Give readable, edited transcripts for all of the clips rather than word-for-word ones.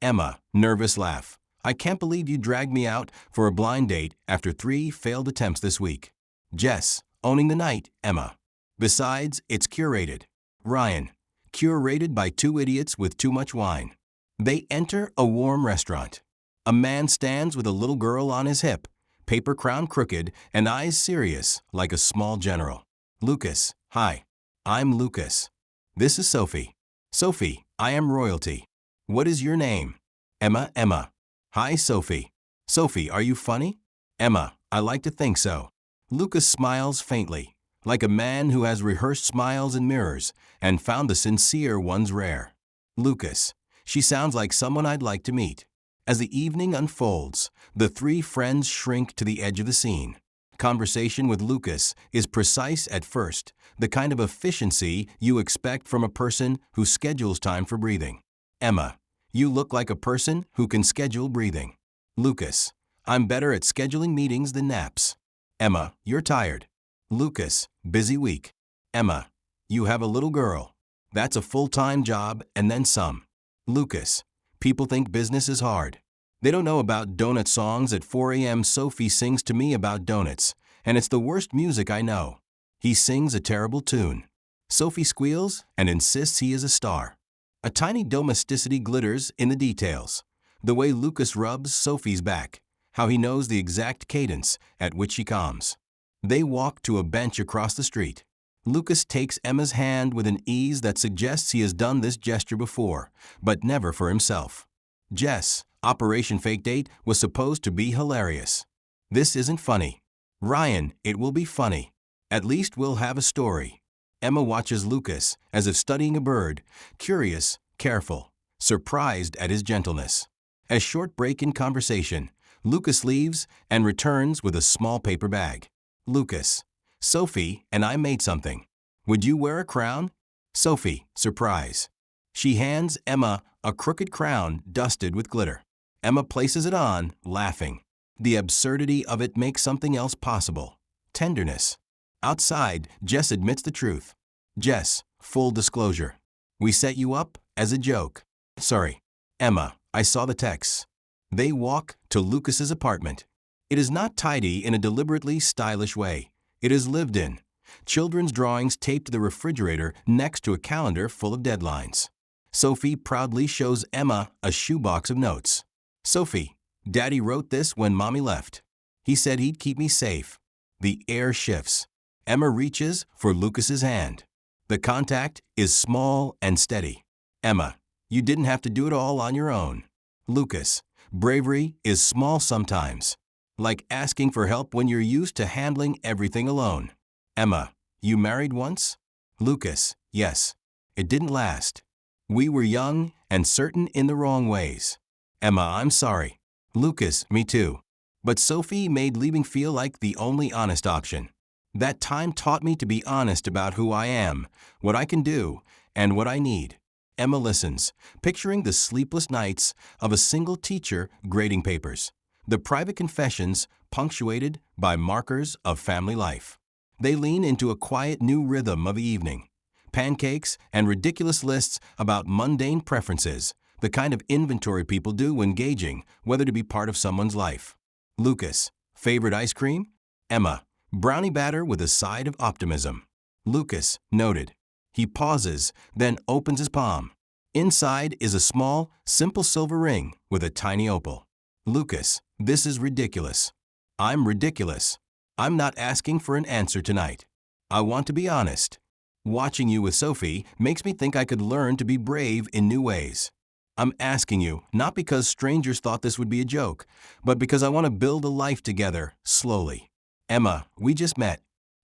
Emma, nervous laugh. I can't believe you dragged me out for a blind date after 3 failed attempts this week. Jess, owning the night, Emma. Besides, it's curated. Ryan, curated by 2 idiots with too much wine. They enter a warm restaurant. A man stands with a little girl on his hip, paper crown crooked and eyes serious like a small general. Lucas, hi. I'm Lucas. This is Sophie. Sophie, I am royalty. What is your name? Emma, Emma. Hi, Sophie. Sophie, are you funny? Emma, I like to think so. Lucas smiles faintly, like a man who has rehearsed smiles in mirrors and found the sincere ones rare. Lucas, she sounds like someone I'd like to meet. As the evening unfolds, the 3 friends shrink to the edge of the scene. Conversation with Lucas is precise at first, the kind of efficiency you expect from a person who schedules time for breathing. Emma, you look like a person who can schedule breathing. Lucas, I'm better at scheduling meetings than naps. Emma, you're tired. Lucas, busy week. Emma, you have a little girl. That's a full-time job and then some. Lucas, people think business is hard. They don't know about donut songs at 4 a.m. Sophie sings to me about donuts, and it's the worst music I know. He sings a terrible tune. Sophie squeals and insists he is a star. A tiny domesticity glitters in the details. The way Lucas rubs Sophie's back, how he knows the exact cadence at which she calms. They walk to a bench across the street. Lucas takes Emma's hand with an ease that suggests he has done this gesture before, but never for himself. Jess, Operation Fake Date was supposed to be hilarious. This isn't funny. Ryan, it will be funny. At least we'll have a story. Emma watches Lucas as if studying a bird, curious, careful, surprised at his gentleness. A short break in conversation, Lucas leaves and returns with a small paper bag. Lucas, Sophie and I made something. Would you wear a crown? Sophie, surprise. She hands Emma a crooked crown dusted with glitter. Emma places it on, laughing. The absurdity of it makes something else possible. Tenderness. Outside, Jess admits the truth. Jess, full disclosure. We set you up as a joke. Sorry. Emma, I saw the texts. They walk to Lucas's apartment. It is not tidy in a deliberately stylish way. It is lived in. Children's drawings taped to the refrigerator next to a calendar full of deadlines. Sophie proudly shows Emma a shoebox of notes. Sophie, Daddy wrote this when Mommy left. He said he'd keep me safe. The air shifts. Emma reaches for Lucas's hand. The contact is small and steady. Emma, you didn't have to do it all on your own. Lucas, bravery is small sometimes, like asking for help when you're used to handling everything alone. Emma, you married once? Lucas, yes. It didn't last. We were young and certain in the wrong ways. Emma, I'm sorry. Lucas, me too. But Sophie made leaving feel like the only honest option. That time taught me to be honest about who I am, what I can do, and what I need. Emma listens, picturing the sleepless nights of a single teacher grading papers, the private confessions punctuated by markers of family life. They lean into a quiet new rhythm of evening. Pancakes and ridiculous lists about mundane preferences, the kind of inventory people do when gauging whether to be part of someone's life. Lucas, favorite ice cream? Emma, brownie batter with a side of optimism. Lucas, noted. He pauses, then opens his palm. Inside is a small, simple silver ring with a tiny opal. Lucas, this is ridiculous. I'm ridiculous. I'm not asking for an answer tonight. I want to be honest. Watching you with Sophie makes me think I could learn to be brave in new ways. I'm asking you not because strangers thought this would be a joke, but because I want to build a life together, slowly. Emma, we just met.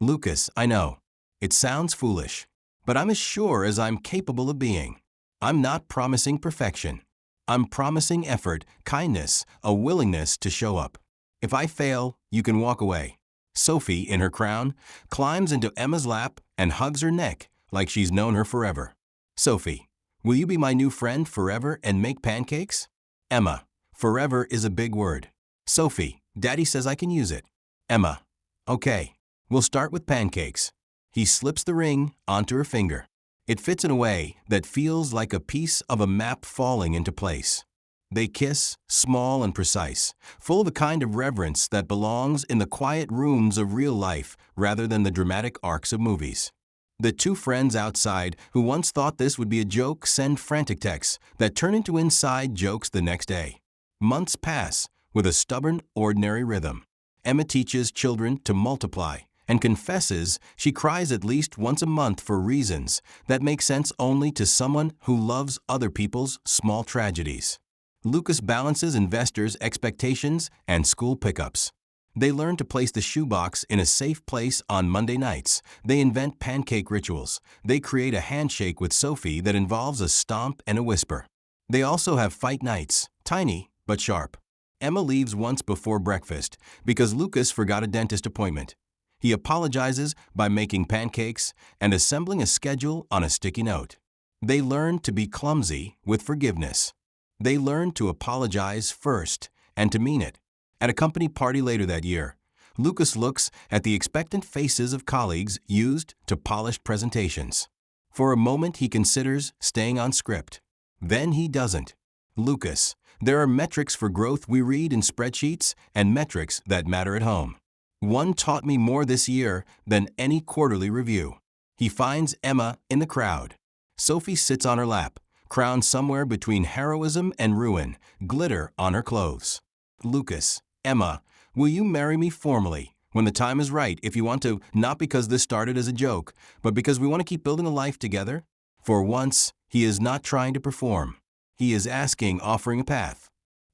Lucas, I know. It sounds foolish, but I'm as sure as I'm capable of being. I'm not promising perfection. I'm promising effort, kindness, a willingness to show up. If I fail, you can walk away. Sophie, in her crown, climbs into Emma's lap and hugs her neck like she's known her forever. Sophie, will you be my new friend forever and make pancakes? Emma, forever is a big word. Sophie, Daddy says I can use it. Emma, okay, we'll start with pancakes. He slips the ring onto her finger. It fits in a way that feels like a piece of a map falling into place. They kiss, small and precise, full of a kind of reverence that belongs in the quiet rooms of real life rather than the dramatic arcs of movies. The two friends outside who once thought this would be a joke send frantic texts that turn into inside jokes the next day. Months pass with a stubborn, ordinary rhythm. Emma teaches children to multiply and confesses she cries at least once a month for reasons that make sense only to someone who loves other people's small tragedies. Lucas balances investors' expectations and school pickups. They learn to place the shoebox in a safe place on Monday nights. They invent pancake rituals. They create a handshake with Sophie that involves a stomp and a whisper. They also have fight nights, tiny but sharp. Emma leaves once before breakfast because Lucas forgot a dentist appointment. He apologizes by making pancakes and assembling a schedule on a sticky note. They learn to be clumsy with forgiveness. They learn to apologize first and to mean it. At a company party later that year, Lucas looks at the expectant faces of colleagues used to polished presentations. For a moment he considers staying on script. Then he doesn't. Lucas, there are metrics for growth we read in spreadsheets and metrics that matter at home. One taught me more this year than any quarterly review. He finds Emma in the crowd. Sophie sits on her lap, crowned somewhere between heroism and ruin, glitter on her clothes. Lucas, Emma, will you marry me formally when the time is right if you want to, not because this started as a joke, but because we want to keep building a life together? For once, he is not trying to perform. He is asking, offering a path.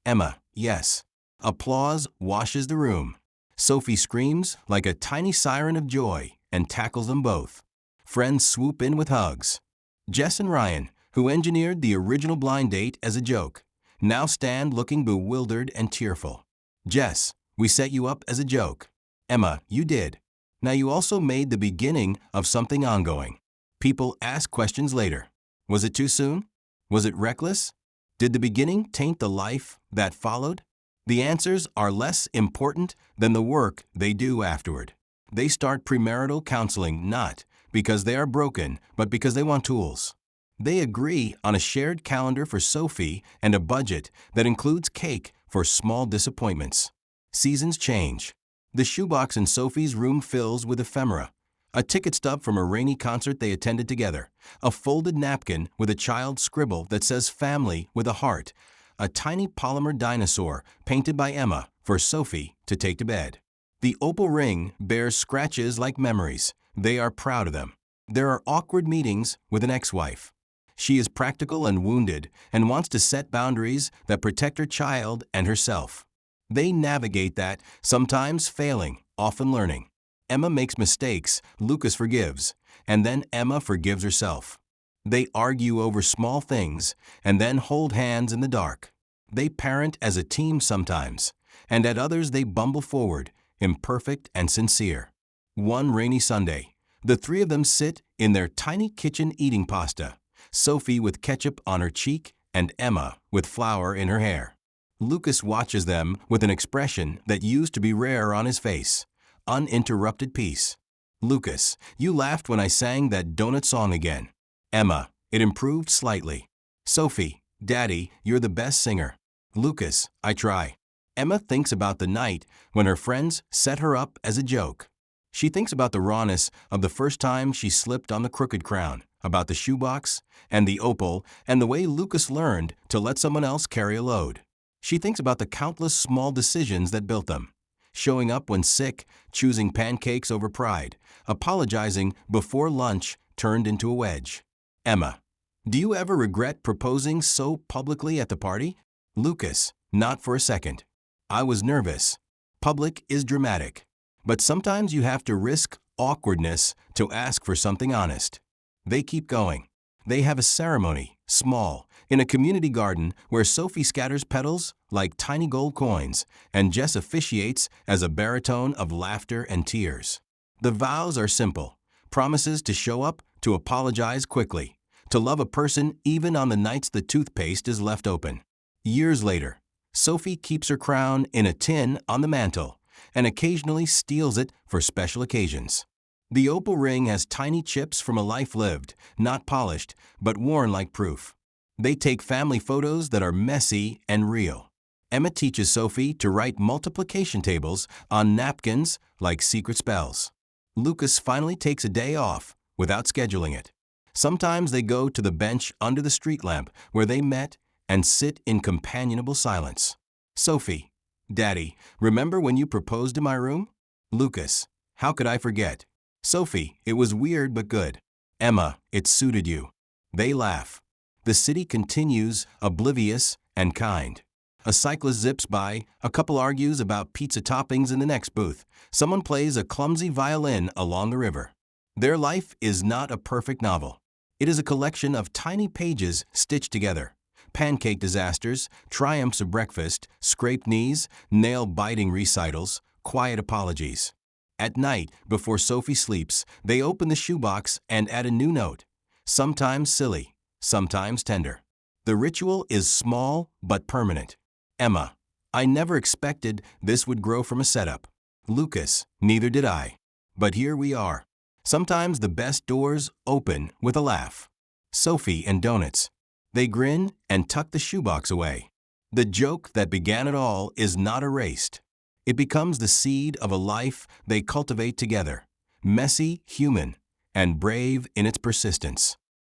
Emma, yes. Applause washes the room. Sophie screams like a tiny siren of joy and tackles them both. Friends swoop in with hugs. Jess and Ryan, who engineered the original blind date as a joke, now stand looking bewildered and tearful. Jess, we set you up as a joke. Emma, you did. Now you also made the beginning of something ongoing. People ask questions later. Was it too soon? Was it reckless? Did the beginning taint the life that followed? The answers are less important than the work they do afterward. They start premarital counseling not because they are broken, but because they want tools. They agree on a shared calendar for Sophie and a budget that includes cake for small disappointments. Seasons change. The shoebox in Sophie's room fills with ephemera. A ticket stub from a rainy concert they attended together. A folded napkin with a child's scribble that says family with a heart. A tiny polymer dinosaur painted by Emma for Sophie to take to bed. The opal ring bears scratches like memories. They are proud of them. There are awkward meetings with an ex-wife. She is practical and wounded and wants to set boundaries that protect her child and herself. They navigate that, sometimes failing, often learning. Emma makes mistakes, Lucas forgives, and then Emma forgives herself. They argue over small things and then hold hands in the dark. They parent as a team sometimes, and at others they bumble forward, imperfect and sincere. One rainy Sunday, the three of them sit in their tiny kitchen eating pasta, Sophie with ketchup on her cheek and Emma with flour in her hair. Lucas watches them with an expression that used to be rare on his face, uninterrupted peace. Lucas, you laughed when I sang that donut song again. Emma, it improved slightly. Sophie, Daddy, you're the best singer. Lucas, I try. Emma thinks about the night when her friends set her up as a joke. She thinks about the rawness of the first time she slipped on the crooked crown, about the shoebox and the opal and the way Lucas learned to let someone else carry a load. She thinks about the countless small decisions that built them. Showing up when sick, choosing pancakes over pride, apologizing before lunch turned into a wedge. Emma, do you ever regret proposing so publicly at the party? Lucas, not for a second. I was nervous. Public is dramatic. But sometimes you have to risk awkwardness to ask for something honest. They keep going. They have a ceremony, small, in a community garden where Sophie scatters petals like tiny gold coins, and Jess officiates as a baritone of laughter and tears. The vows are simple, promises to show up, to apologize quickly, to love a person even on the nights the toothpaste is left open. Years later, Sophie keeps her crown in a tin on the mantel and occasionally steals it for special occasions. The opal ring has tiny chips from a life lived, not polished, but worn like proof. They take family photos that are messy and real. Emma teaches Sophie to write multiplication tables on napkins like secret spells. Lucas finally takes a day off without scheduling it. Sometimes they go to the bench under the street lamp where they met and sit in companionable silence. Sophie, Daddy, remember when you proposed in my room? Lucas, how could I forget? Sophie, it was weird but good. Emma, it suited you. They laugh. The city continues, oblivious and kind. A cyclist zips by, a couple argues about pizza toppings in the next booth. Someone plays a clumsy violin along the river. Their life is not a perfect novel. It is a collection of tiny pages stitched together. Pancake disasters, triumphs of breakfast, scraped knees, nail-biting recitals, quiet apologies. At night, before Sophie sleeps, they open the shoebox and add a new note. Sometimes silly, sometimes tender. The ritual is small but permanent. Emma, I never expected this would grow from a setup. Lucas, neither did I. But here we are. Sometimes the best doors open with a laugh. Sophie and donuts. They grin and tuck the shoebox away. The joke that began it all is not erased. It becomes the seed of a life they cultivate together, messy, human, and brave in its persistence.